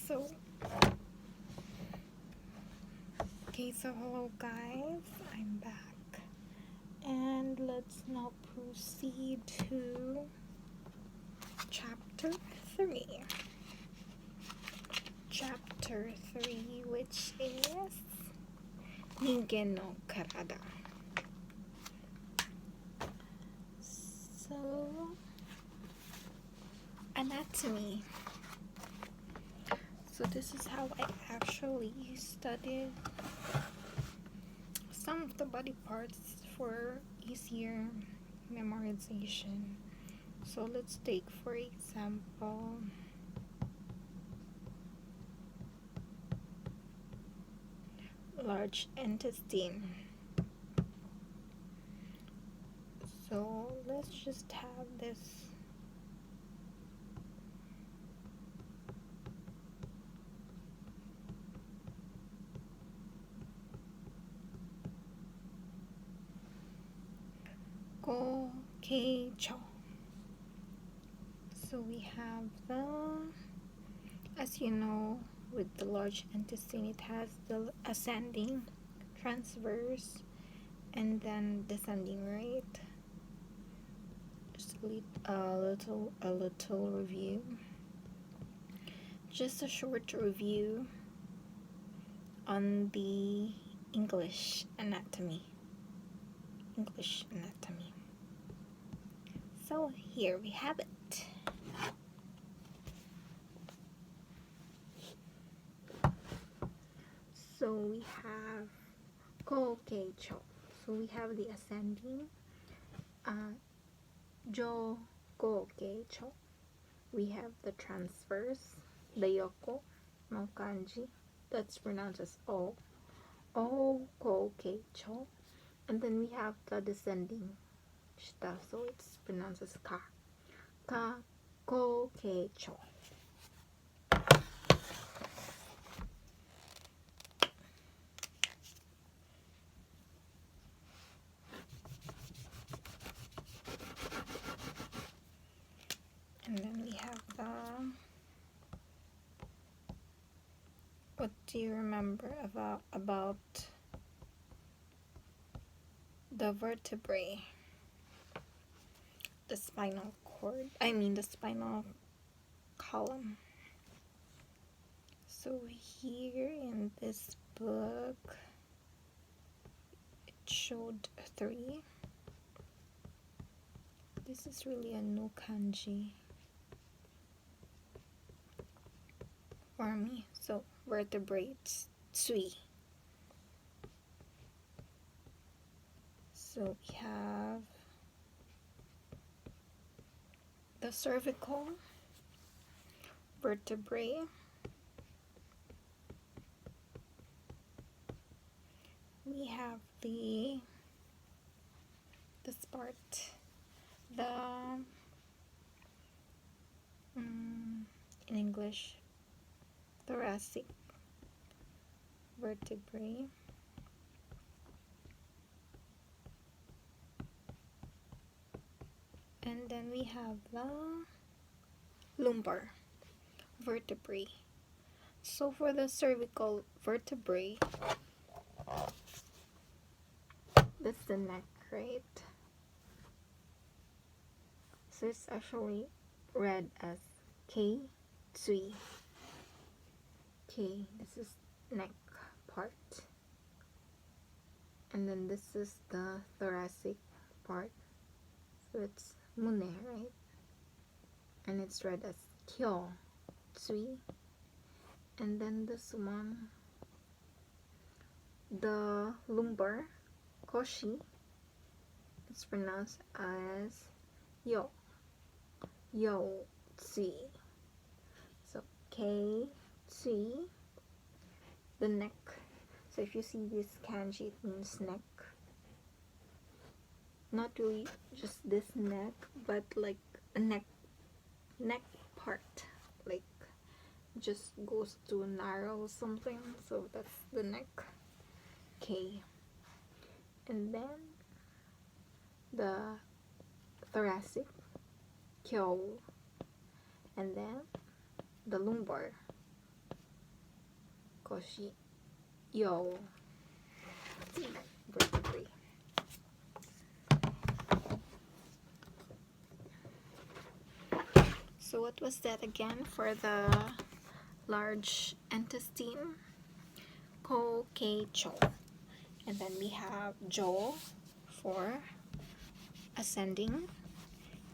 So hello guys, I'm back, and let's now proceed to chapter 3. Chapter 3, which is Ningen no Karada. So, anatomy. So this is how I actually studied some of the body parts for easier memorization. So let's take for example large intestine. So let's just have this Go-Kei-cho. So we have as you know, with the large intestine, it has the ascending, transverse, and then descending, right? Just a little review. Just a short review on the English anatomy. So here we have it. So we have Go-Kei-cho. So we have the ascending, Jo-Go-Kei-cho. We have the transverse, the Yoko no kanji. That's pronounced as O. O-Go-Kei-cho. And then we have the descending shita, so it's pronounced as Ka. Ka-Go-Kei-cho. And then we have what do you remember about the vertebrae? The spinal cord, the spinal column. So here in this book, it showed 3. This is really a new kanji for me. So vertebrates, tsui. So we have the cervical vertebrae, we have this part, in English, thoracic vertebrae, and then we have the lumbar vertebrae. So for the cervical vertebrae, that's the neck, right? So it's actually read as K, Tsui. K, this is neck part. And then this is the thoracic part. So it's Mune, right? And it's read as Kyo, Tsui. And then this one, the lumbar, Koshi, it's pronounced as Yo, Tsui. So K, Tsui, the neck. So if you see this kanji, it means neck. Not really just this neck, but like a neck part, like just goes to narrow something. So that's the neck, K. And then the thoracic, Kyo. And then the lumbar, koshi, yo, vertebrae. So what was that again for the large intestine? Ko, Kei, Cho. And then we have Jo for ascending.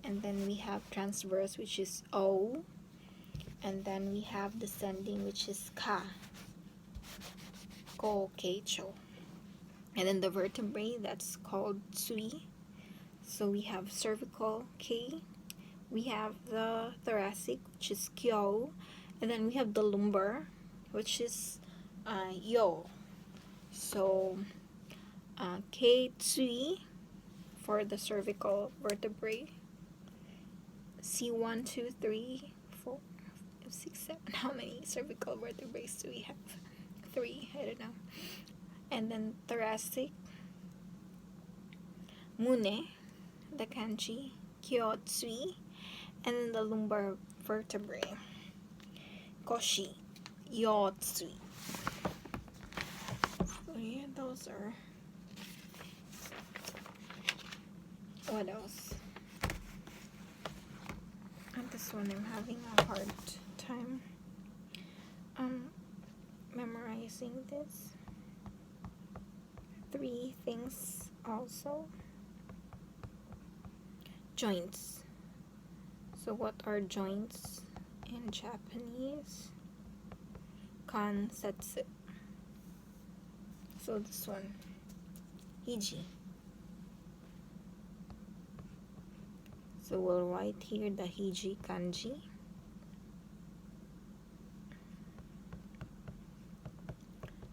And then we have transverse, which is O. And then we have descending, which is Ka. Ko, Kei, Cho. And then the vertebrae, that's called Tsui. So we have cervical, Kei. We have the thoracic, which is Kyo. And then we have the lumbar, which is Yo. So Kei, Tsui for the cervical vertebrae. C1, 2, 3, 4, 5, 6, 7. How many cervical vertebrae do we have? 3, I don't know. And then thoracic, Mune, the kanji, Kyo, Tsui. And then the lumbar vertebrae, Koshi, Yo, Tsui. So yeah, those are. What else? And this one I'm having a hard time memorizing this. 3 things also. Joints. So what are joints in Japanese? Kansetsu. So this one, hiji. So we'll write here the hiji kanji.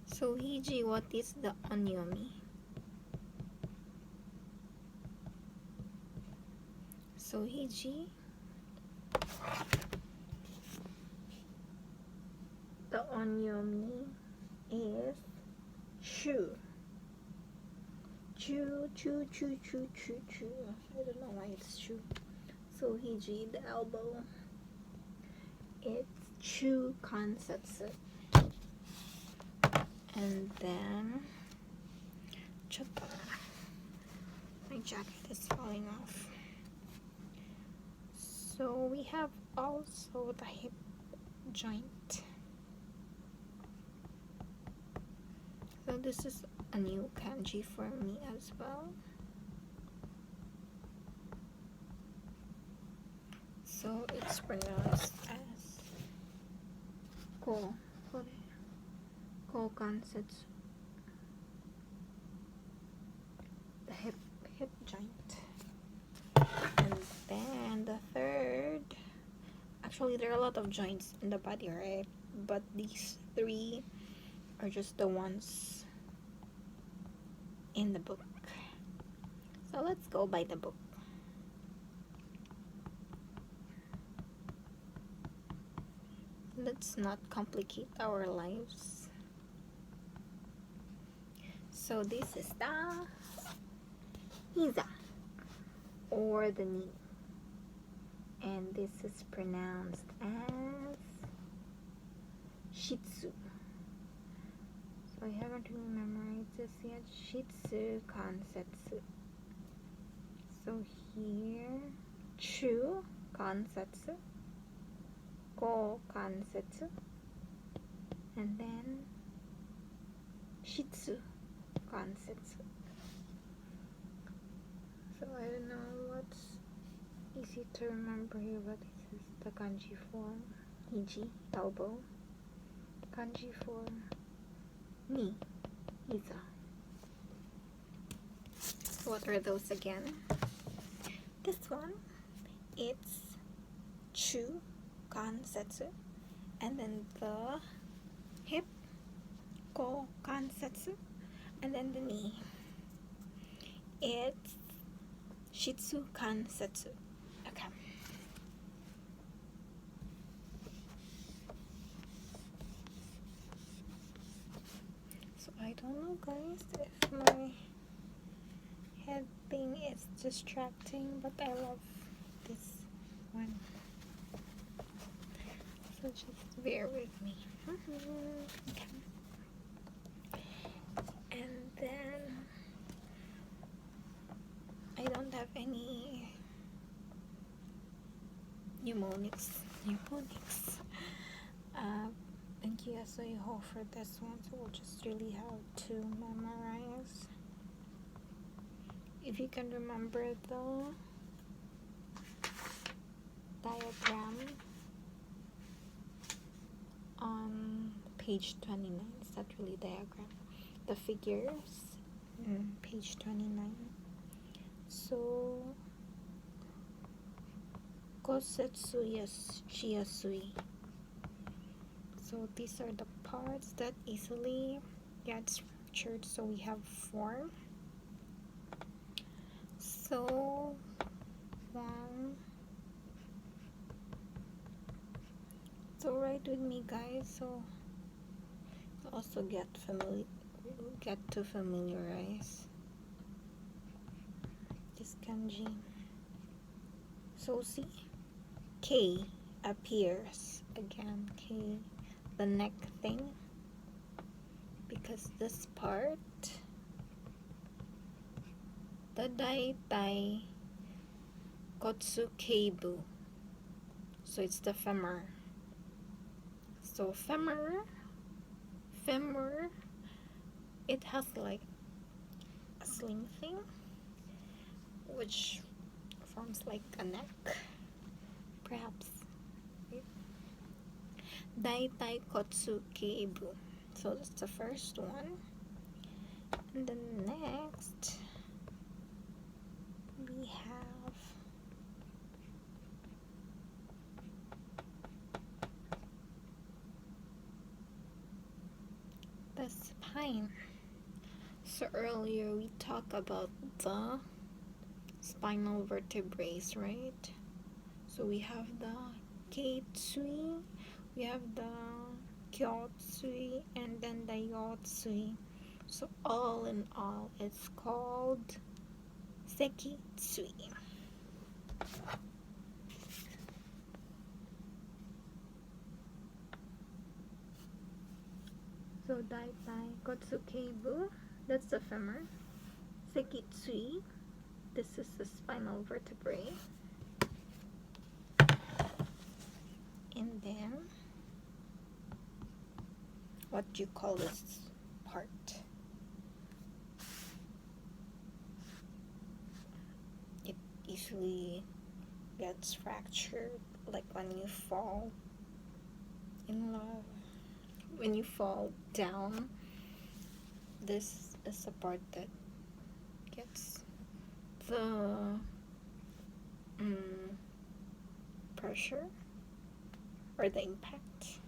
So hiji, what is the onyomi? So hiji, the onyomi is chu. Chu, chu, chu, chu, chu, chu. I don't know why it's chu. So hiji, the elbow, it's chu kansetsu. And then choppa. My jacket is falling off. So we have also the hip joint. So this is a new kanji for me as well. So it's pronounced as ko kansetsu. The hip joint. And then the third, actually there are a lot of joints in the body, right? But these 3 are just the ones in the book. So let's go by the book. Let's not complicate our lives. So this is the hiza, or the knee. And this is pronounced as shitsu. So I haven't really memorized this yet. Shitsu kansetsu. So here, chu kansetsu, ko kansetsu, and then shitsu kansetsu. So I don't know what's easy to remember here, but this is the kanji for hiji, elbow. Kanji for knee, hiza. What are those again? This one, it's chu kansetsu, and then the hip, ko kansetsu, and then the knee, it's shitsu kansetsu. Okay. So I don't know, guys, if my head thing is distracting, but I love this one. So just bear with me. Okay. And then I don't have any mnemonics. Thank you Yasuiho for this one, so we'll just really have to memorize. If you can remember the diagram on page 29, it's not really diagram, the figures page 29. So kosetsu shiyasui. So these are the parts that easily get structured. So we have 4. So 1. So write with me, guys. So also get to familiarize this kanji. So see, K appears again. K, the neck thing, because this part, the daitai kotsu keibu, so it's the femur. So femur, it has like a sling thing, which forms like a neck, perhaps. Daitai kotsu keibu. So that's the first one. And then next we have the spine. So earlier we talked about the spinal vertebrae, right? So we have the keitsui, we have the kyotsui, and then the yotsui. So all in all, it's called sekitsui. So daitai kotsu keibu, that's the femur. Sekitsui, this is the spinal vertebrae. And then, what do you call this part? It easily gets fractured, like when you fall in love. When you fall down, this is the part that gets the pressure or the impact.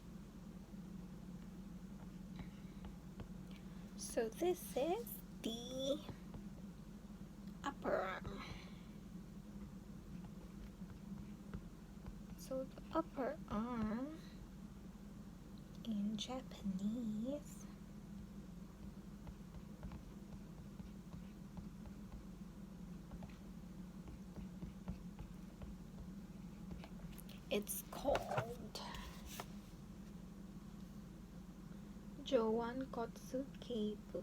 So this is the upper arm. So the upper arm in Japanese, it's called Joan Kotsu Keibu.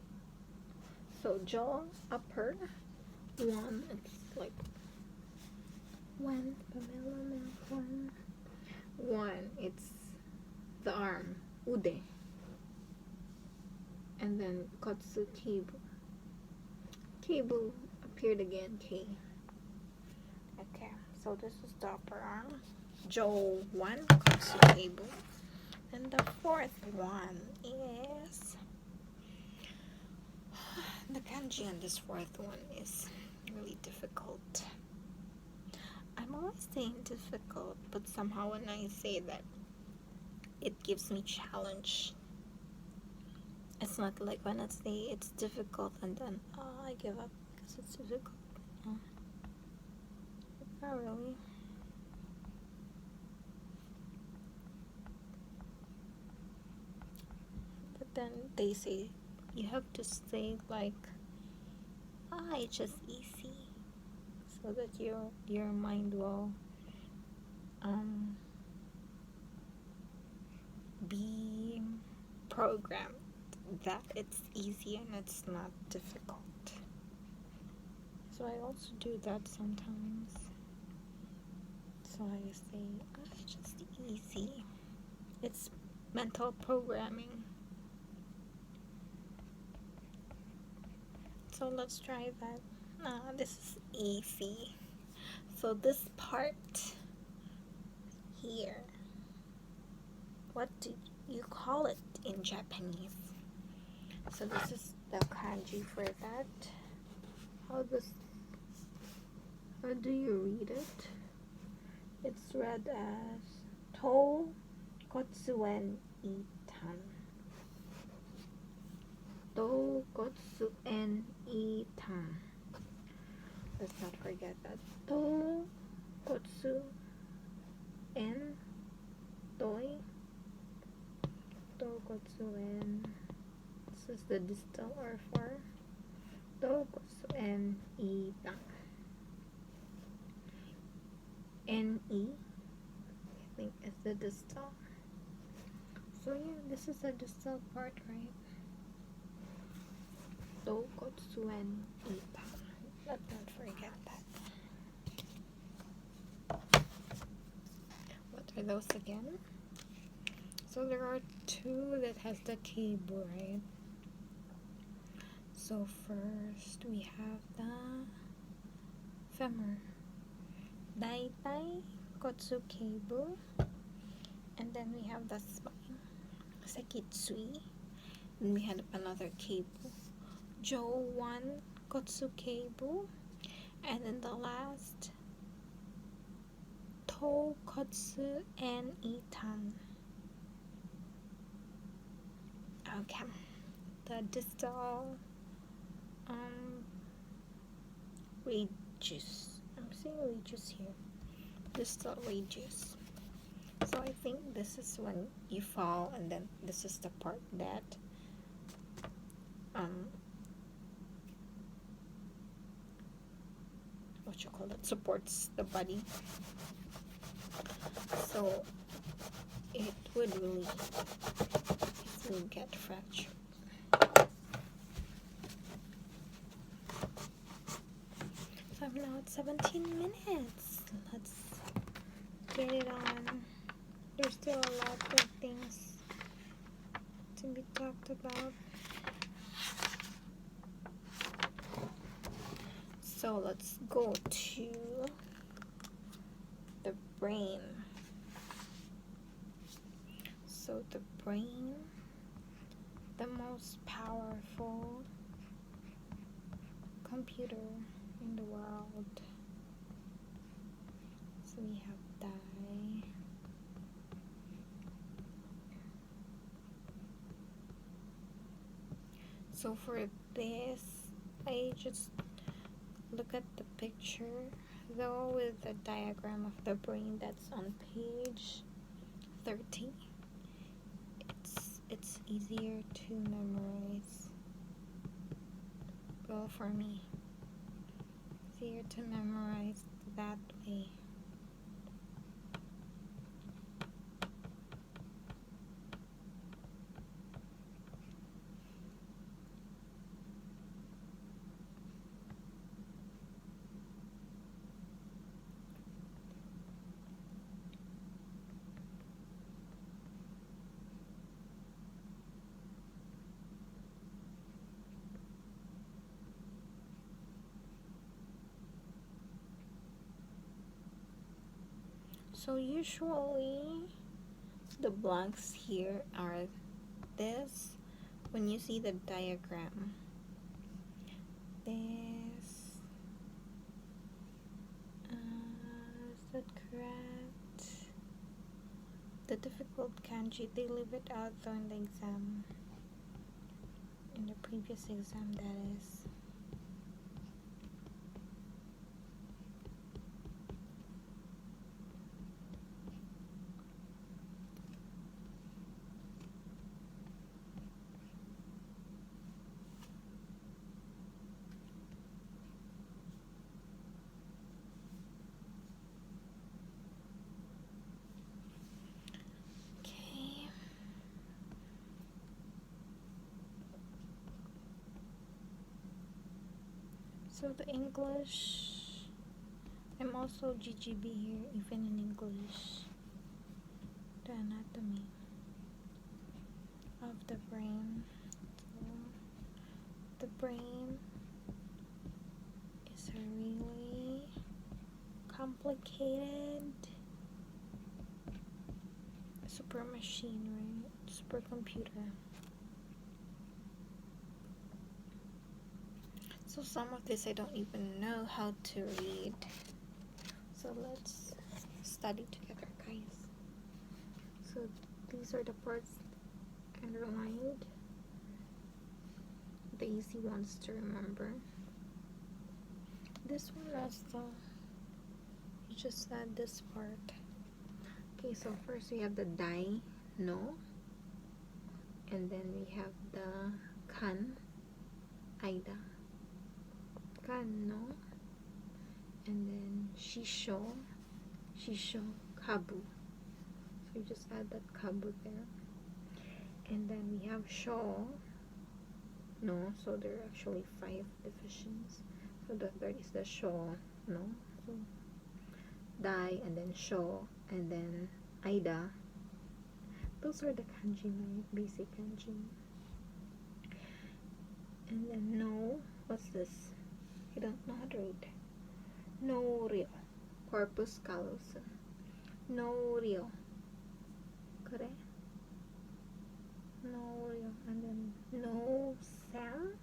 So jaw, upper, 1, it's like 1, Pamela Milk 1, it's the arm, ude, and then Kotsu Keibu. Keibu appeared again, K. Okay, so this is the upper arm, jaw 1, Kotsu Keibu. And the fourth one is, the kanji on this fourth one is really difficult. I'm always saying difficult, but somehow when I say that, it gives me challenge. It's not like when I say it's difficult and then I give up because it's difficult. Not really. But then they say you have to say like, it's just easy, so that your mind will programmed that it's easy and it's not difficult. So I also do that sometimes. So I say, oh, it's just easy. It's mental programming. So let's try that. This is easy. So this part here, what do you call it in Japanese? So this is the kanji for that. How do you read it? It's read as to kotsuen itan. To kotsuen itan. Let's not forget that. To kotsuen doi. To kotsuen. This is the distal or for. To kotsuen itan. NE, I think is the distal. So yeah, this is the distal part, right? Dokotsuen ita. Let's not forget that. What are those again? So there are two that has the cable, right? So first we have the femur. Daitai kotsu cable, and then we have the spine, sekitsui. Then we had another cable, Jowan kotsu cable, and then the last to kotsu and itan. Okay, the distal ridges. I'm seeing ridges here. Distal ridges. So I think this is when you fall, and then this is the part that what you call it, supports the body. So it would really easily get fractured. So I'm now at 17 minutes. Let's get it on. There's still a lot of things to be talked about. So let's go to the brain. So the brain, the most powerful computer in the world. So we have Dai. So for this, I just look at the picture, though, with the diagram of the brain that's on page 30. It's easier to memorize. Well, for me, easier to memorize that way. So usually the blanks here are this. When you see the diagram, this, is that correct? The difficult kanji, they leave it out though in the exam, in the previous exam, that is. So the English, I'm also GGB here, even in English. The anatomy of the brain. So the brain is a really complicated super machine, right? Supercomputer. So some of this I don't even know how to read. So let's study together, guys. So these are the parts underlined, the easy ones to remember. This one also, you just add this part. Okay, so first we have the dai, no, and then we have the kan, aida, kan, no, and then shisho, kabu. So you just add that kabu there. And then we have sho, no, so there are actually 5 divisions. So the third is the sho, no, so dai, and then sho, and then aida. Those are the kanji, right? Basic kanji. And then no, what's this? I don't know how to read. No ryo, corpus callosum. No ryo, correct? No ryo, and then no sam.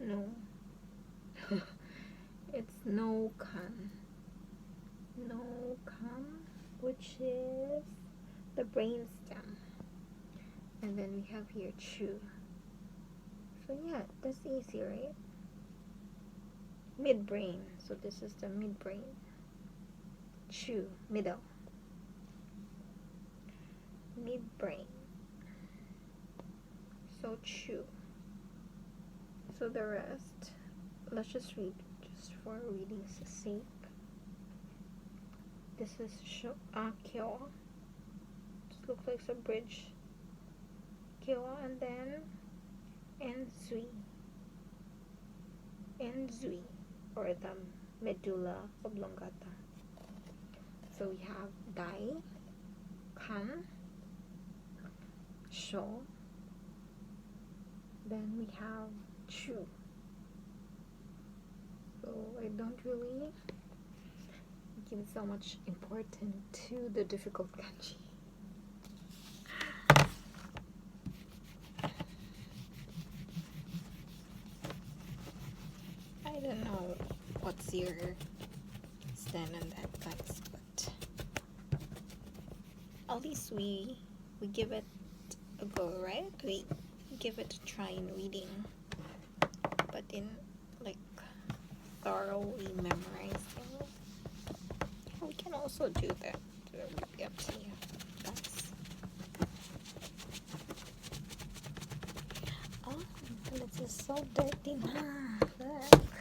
No. It's no kan. No kan, which is the brain stem. And then we have here chu. So yeah, that's easy, right? Midbrain. So this is the midbrain. Chu, middle. Midbrain. So chu. So the rest, let's just read, just for reading's sake. This is kyo. Just looks like a bridge. Kyo, and then enzui. Enzui, or the medulla oblongata. So we have dai, kan, sho. Then we have chu. So I don't really give so much importance to the difficult kanji. I don't know what's your stand on that, guys, but at least we give it a go, right? We give it a try in reading, but in like thoroughly memorizing. We can also do that. It would be up to you. That's this is so dirty now. Look.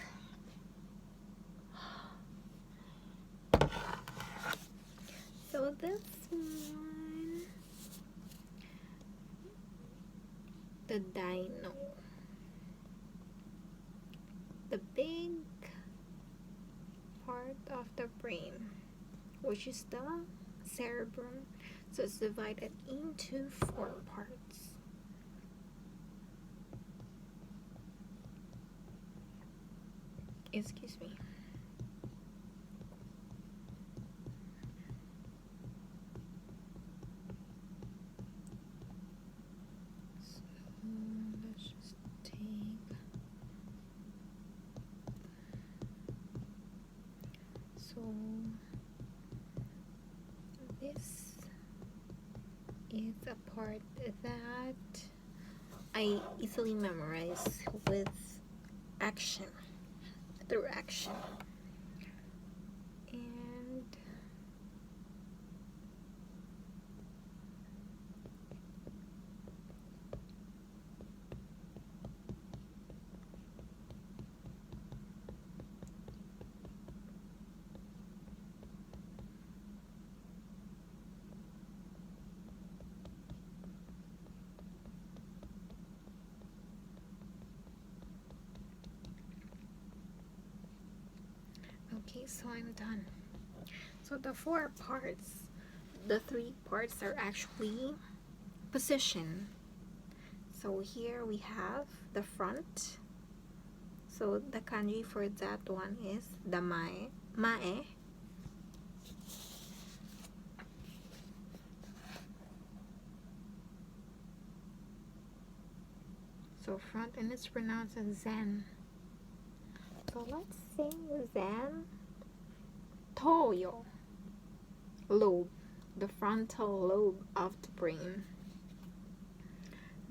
So this one, the dino, the big part of the brain, which is the cerebrum. So it's divided into 4 parts. Excuse me. So let's just take. So this is a part that I easily memorize with action, through action. And Okay, so I'm done. So the four parts, the three parts are actually position. So here we have the front. So the kanji for that one is damae, mae. So front, and it's pronounced as zen. So let's sing zen toyo. Lobe, the frontal lobe of the brain.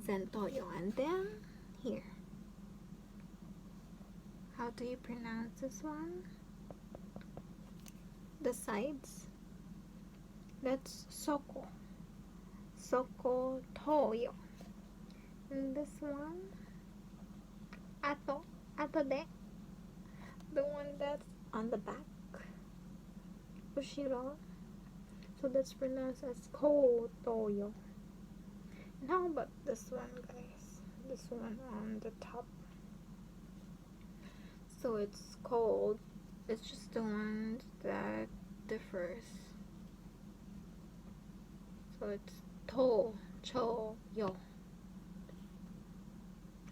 Zen toyo. And then here. How do you pronounce this one? The sides. That's soko. Soko toyo. And this one, ato de. The one that's on the back. Ushiro. So that's pronounced as ko toyo. And how about this one, guys? This one on the top. So it's called, it's just the one that differs. So it's to, cho, yo.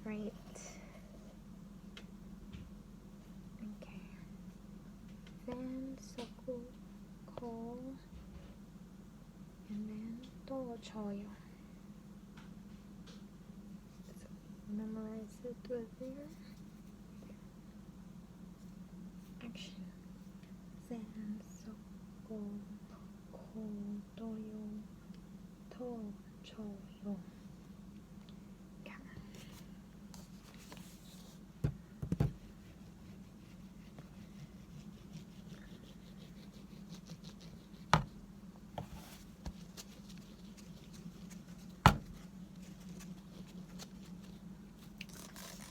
Right. Okay. Then soku, ko, and then to, cho, yo. So memorize it with there. Action. Zen, soko, ko, toyo, to, cho, yo. Yeah.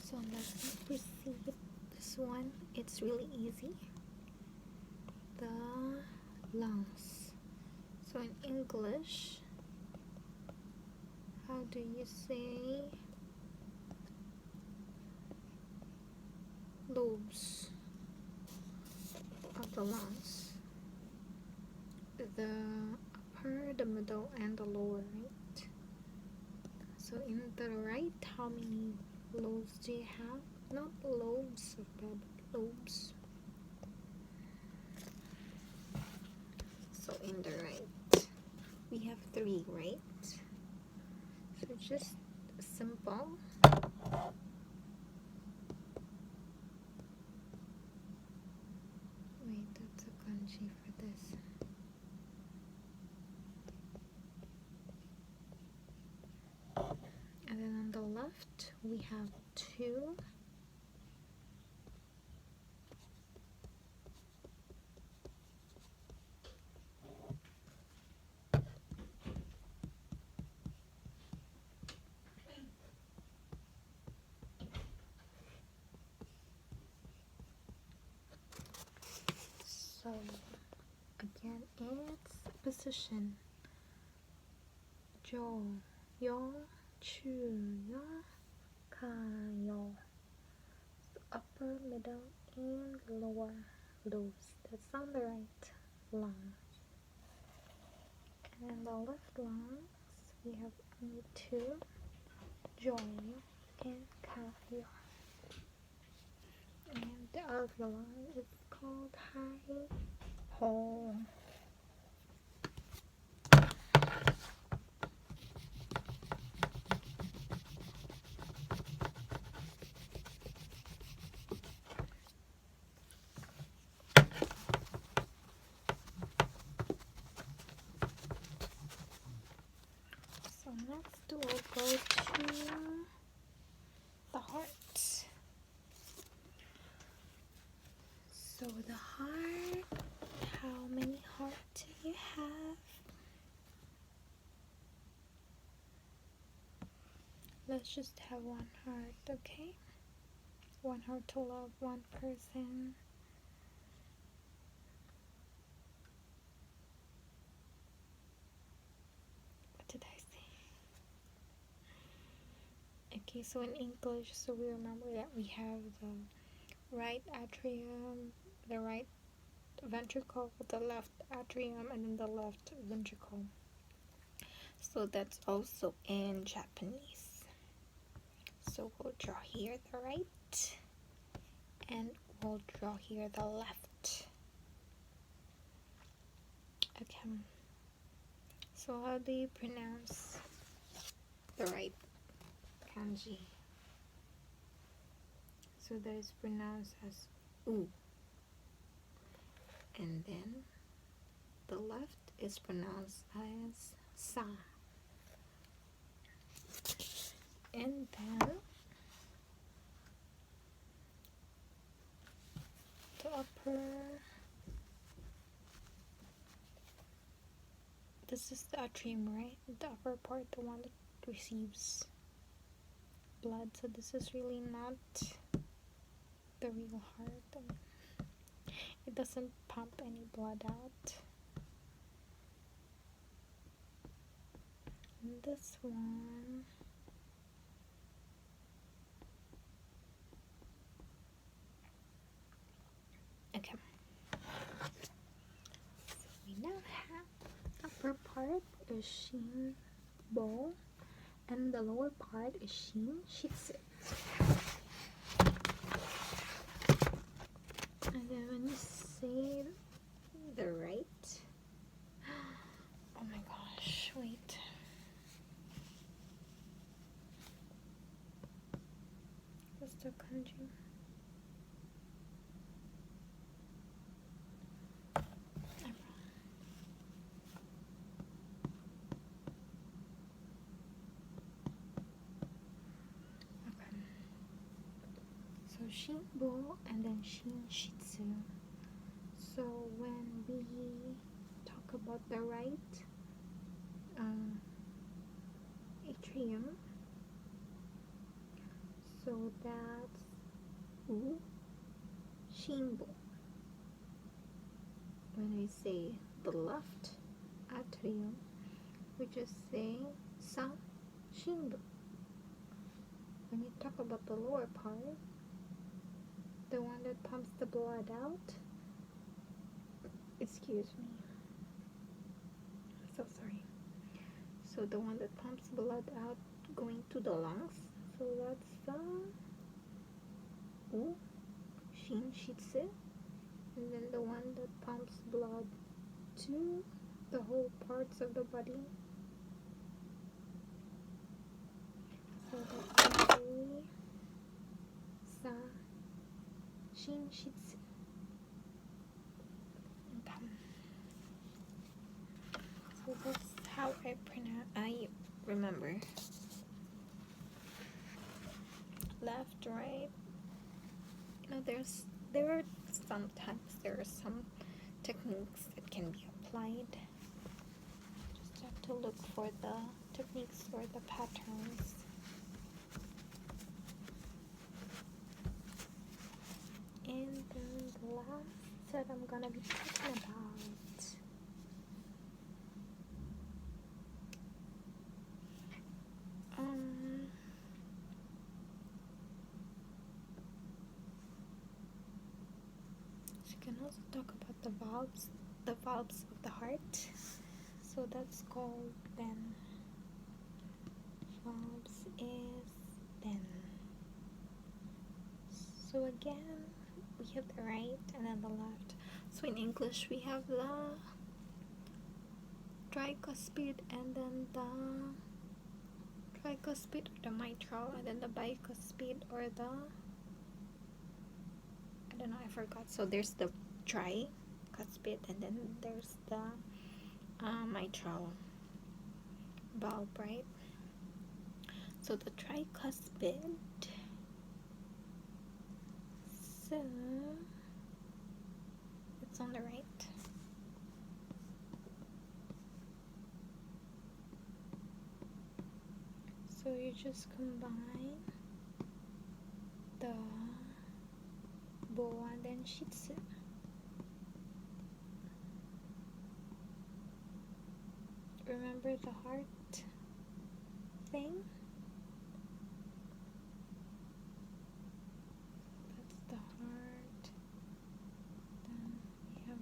So let's proceed. This one, it's really easy. The lungs. So in English, how do you say lobes of the lungs? The upper, the middle, and the lower, right? So in the right, how many lobes do you have? Not lobes of blood, but lobes. So in the right, we have 3, right? So just simple. Wait, that's a kanji for this. And then on the left, we have 2. So again, it's position. Jo, yo, chu, yo, ka, yo. So upper, middle, and lower lobes. That's on the right lungs. And in the left lungs, we have only 2, jo, and ka, yo. And the other lung is called hai ho. So next we'll go to the heart. So the heart, how many hearts do you have? Let's just have 1 heart, okay? 1 heart to love 1 person. What did I say? Okay, so in English, so we remember that we have the right atrium, the right ventricle, the left atrium, and then the left ventricle. So that's also in Japanese. So we'll draw here the right, and we'll draw here the left. Okay. So how do you pronounce the right kanji? So that is pronounced as U. And then the left is pronounced as Sa. And then the upper, this is the atrium, right? The upper part, the one that receives blood. So this is really not the real heart. It doesn't pump any blood out. And this one, okay. So we now have upper part is Shinbo, and the lower part is Shin Shitsu. And then when you say the right, oh my gosh, wait. What's the kanji? So Shinbo and then Shin Shitsu. So when we talk about the right atrium, so that's U Shinbo. When we say the left atrium, we just say Sa Shinbo. When you talk about the lower part, the one that pumps the blood out, excuse me, so sorry, so the one that pumps blood out going to the lungs, so that's the U Shin Shitsu. And then the one that pumps blood to the whole parts of the body, so that's U Sa Shin Shitsu. Okay. So that's how I remember. Left, right. You know, there are some techniques that can be applied. Just have to look for the techniques or the patterns. And then the last set I'm gonna be talking about, so you can also talk about the valves of the heart. So that's called then. Valves is then. So again, we have the right and then the left. So in English, we have the tricuspid and then the tricuspid or the mitral, and then the bicuspid or the, I don't know, I forgot. So there's the tricuspid and then there's the mitral valve, right? So the tricuspid, so it's on the right. So you just combine the Bo and then Shitsu. Remember the heart thing? That's the heart. Then we have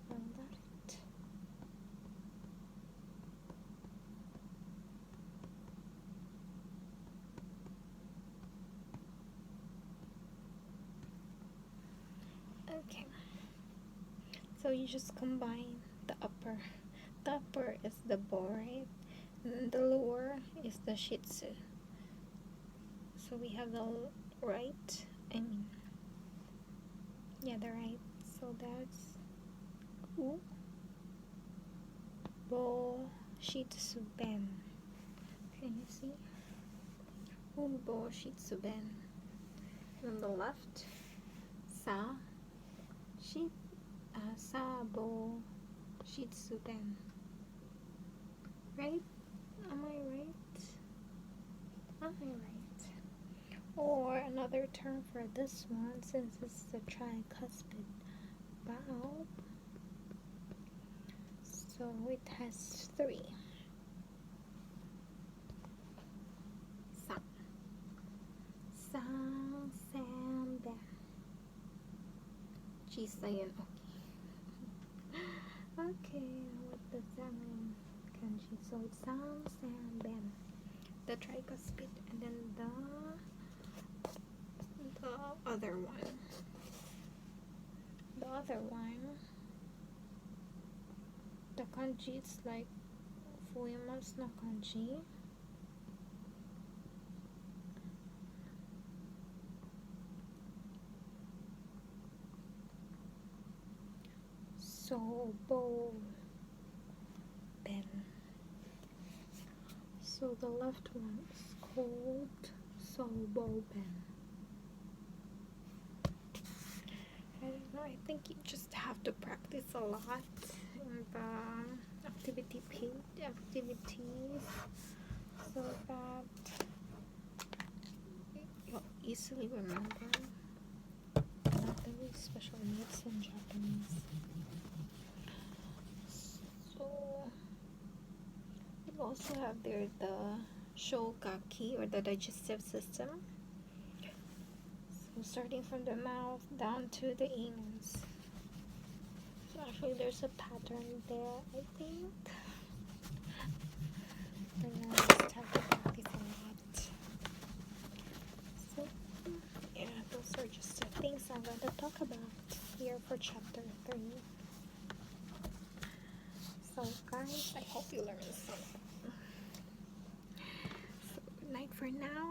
Okay. So you just combine the upper. The upper is the bow, right? And the lower is the Shih Tzu. So we have the right. The right. So that's U, Bo, Shih Tzu Ben. Can you see? U, Bo, Shih Tzu Ben. On the left, Sa, Bo, Shih Tzu Ben. Right? Am I right? Am I right? Or another term for this one, since it's the tricuspid valve, so it has 3. Sa, Sam, Ben. She's saying okay. Okay, what does that mean? Kanji. So it's Sam, Ben. The tricuspid, and then the other one. The other one, the kanji, it's like Fuimas no kanji. So Bo Ben. So the left one is called So Bo Ben. I don't know, I think you just have to practice a lot in the activities so that you'll easily remember. Not very special needs in Japanese. So you also have there the shogaki, or the digestive system. So starting from the mouth down to the anus. So actually there's a pattern there, I think. But now I just have to practice a lot. So yeah, those are just the things I'm going to talk about here for chapter 3. So guys, I hope you learned something. So good night for now.